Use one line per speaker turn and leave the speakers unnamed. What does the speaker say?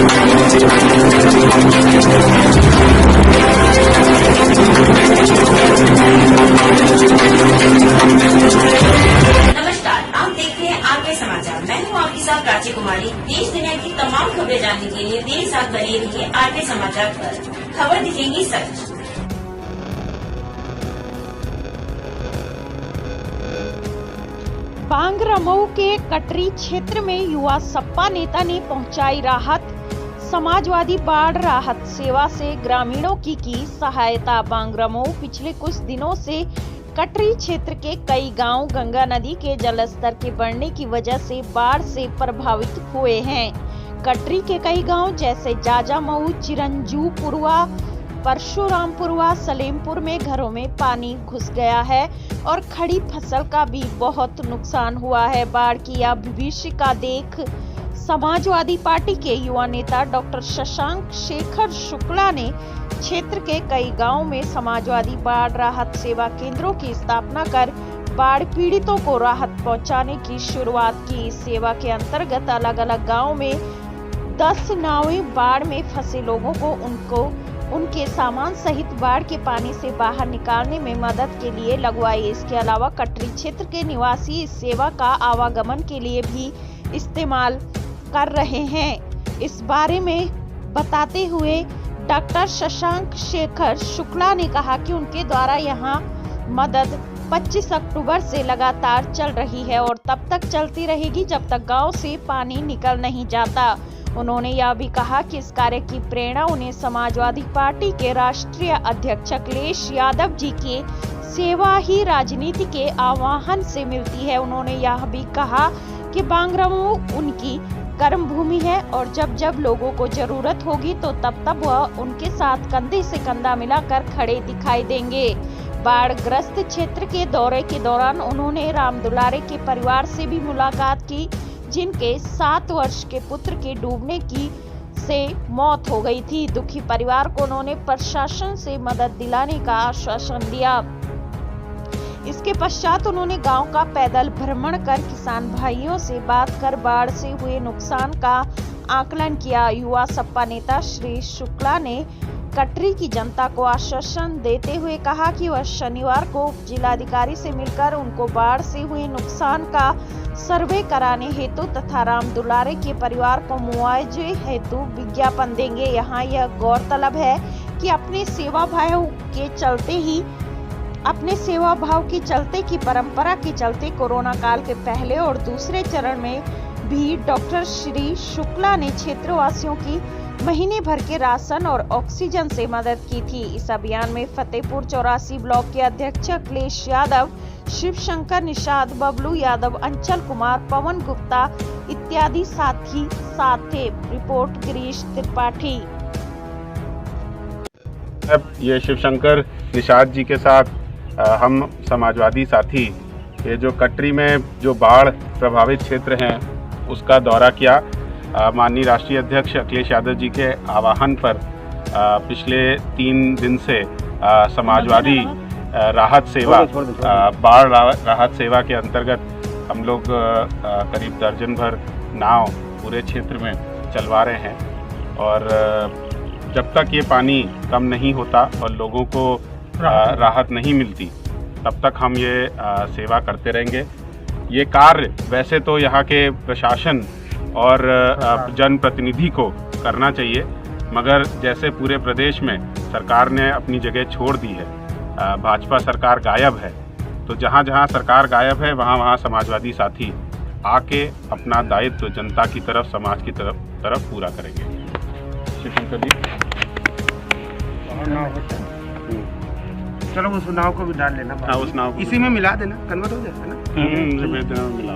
नमस्कार, आप देख रहे हैं आरके समाचार। मैं हूं आपके साथ प्राची कुमारी। देश दुनिया की तमाम खबरें जानने के लिए मेरे साथ बने रहिए आरके समाचार पर। खबर दिखेंगी सच।
बांगरमऊ के कटरी क्षेत्र में युवा सपा नेता ने पहुंचाई राहत। समाजवादी बाढ़ राहत सेवा से ग्रामीणों की सहायता। बांगरमऊ पिछले कुछ दिनों से कटरी क्षेत्र के कई गांव गंगा नदी के जलस्तर के बढ़ने की वजह से बाढ़ से प्रभावित हुए हैं। कटरी के कई गांव जैसे जाजामऊ, चिरंजूपुरवा, परशुरामपुरवा, सलेमपुर में घरों में पानी घुस गया है और खड़ी फसल का भी बहुत नुकसान हुआ है। बाढ़ की यह भविष्य का देख समाजवादी पार्टी के युवा नेता डॉक्टर शशांक शेखर शुक्ला ने क्षेत्र के कई गांवों में समाजवादी बाढ़ राहत सेवा केंद्रों की स्थापना कर बाढ़ पीड़ितों को राहत पहुंचाने की शुरुआत की। इस सेवा के अंतर्गत अलग अलग गाँव में 10 नावें बाढ़ में फंसे लोगों को उनके सामान सहित बाढ़ के पानी से बाहर निकालने में मदद के लिए लगवाई। इसके अलावा कटरी क्षेत्र के निवासी इस सेवा का आवागमन के लिए भी इस्तेमाल कर रहे हैं। इस बारे में बताते हुए डॉक्टर शशांक शेखर शुक्ला ने कहा कि उनके द्वारा यहां मदद 25 अक्टूबर से लगातार चल रही है और तब तक चलती रहेगी जब तक गांव से पानी निकल नहीं जाता। उन्होंने यह भी कहा कि इस कार्य की प्रेरणा उन्हें समाजवादी पार्टी के राष्ट्रीय अध्यक्ष अखिलेश यादव जी के सेवा ही राजनीति के आह्वान से मिलती है। उन्होंने यह भी कहा कि बांगरमऊ उनकी कर्म भूमि है और जब जब लोगों को जरूरत होगी तो तब वह उनके साथ कंधे से कंधा मिलाकर खड़े दिखाई देंगे। बाढ़ ग्रस्त क्षेत्र के दौरे के दौरान उन्होंने राम दुलारे के परिवार से भी मुलाकात की, जिनके 7 वर्ष के पुत्र के डूबने से मौत हो गई थी। दुखी परिवार को उन्होंने प्रशासन से मदद दिलाने का आश्वासन दिया। इसके पश्चात उन्होंने गांव का पैदल भ्रमण कर किसान भाइयों से बात कर बाढ़ से हुए नुकसान का आकलन किया। युवा सपा नेता श्री शुक्ला ने कटरी की जनता को आश्वासन देते हुए कहा कि वह शनिवार को जिलाधिकारी से मिलकर उनको बाढ़ से हुए नुकसान का सर्वे कराने हेतु तथा राम दुलारे के परिवार को मुआवजे हेतु विज्ञापन देंगे। यहाँ यह गौरतलब है कि अपने सेवा भाव के चलते की परंपरा के चलते कोरोना काल के पहले और दूसरे चरण में भी डॉक्टर श्री शुक्ला ने क्षेत्रवासियों की महीने भर के राशन और ऑक्सीजन से मदद की थी। इस अभियान में फतेहपुर 84 ब्लॉक के अध्यक्ष अखिलेश यादव, शिव शंकर निषाद, बबलू यादव, अंचल कुमार, पवन गुप्ता इत्यादि साथी साथ थे। रिपोर्ट गिरीश त्रिपाठी।
ये शिव शंकर निषाद जी के साथ हम समाजवादी साथी ये जो कटरी में जो बाढ़ प्रभावित क्षेत्र हैं उसका दौरा किया। माननीय राष्ट्रीय अध्यक्ष अखिलेश यादव जी के आह्वान पर पिछले 3 दिन से समाजवादी राहत सेवा बाढ़ राहत सेवा के अंतर्गत हम लोग करीब दर्जन भर नाव पूरे क्षेत्र में चलवा रहे हैं और जब तक ये पानी कम नहीं होता और लोगों को राहत नहीं मिलती तब तक हम ये सेवा करते रहेंगे। ये कार्य वैसे तो यहाँ के प्रशासन और जनप्रतिनिधि को करना चाहिए, मगर जैसे पूरे प्रदेश में सरकार ने अपनी जगह छोड़ दी है, भाजपा सरकार गायब है, तो जहाँ जहाँ सरकार गायब है वहाँ वहाँ समाजवादी साथी आके अपना दायित्व जनता की तरफ, समाज की तरफ पूरा करेंगे।
चलो उस नाव को भी डाल लेना।
उस नाव
इसी में मिला देना, कन्वर्ट हो जाएगा ना।
मिला